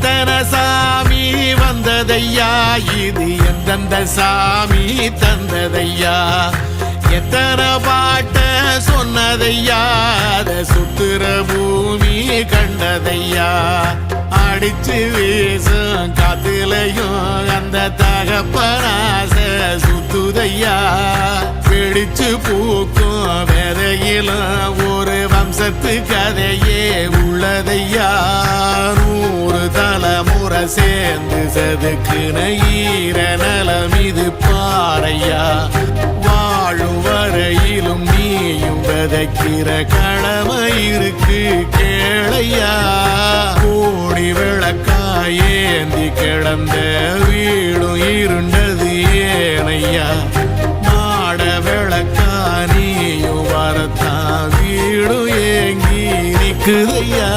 எத்தனை சாமி வந்ததையா, இது எந்தெந்த சாமி தந்ததையா, எத்தனை பாட்ட சொன்னதையா, அத சுத்துற பூமி கண்டதையா, அடிச்சு வீசும் காத்துலையும் அந்த தகப்பனாச சுத்துதையா, பிடிச்சு பூக்கும் வேதையிலும் ஒரு வம்சத்து கதையே உள்ளதையா, 100 தலைமுறை சேர்ந்து செதுக்குன ஈர நலம் இது பாறையா, வாழும் வரையிலும் நீயும் விதைக்கிற கடமை இருக்கு கேளையா, கோடி விளக்காயேந்தி கிடந்த வீடும் இருண்டது ஏனையா, மாட விளக்கா நீயும் வரத்தான் வீடும் ஏங்கி நிக்குதையா.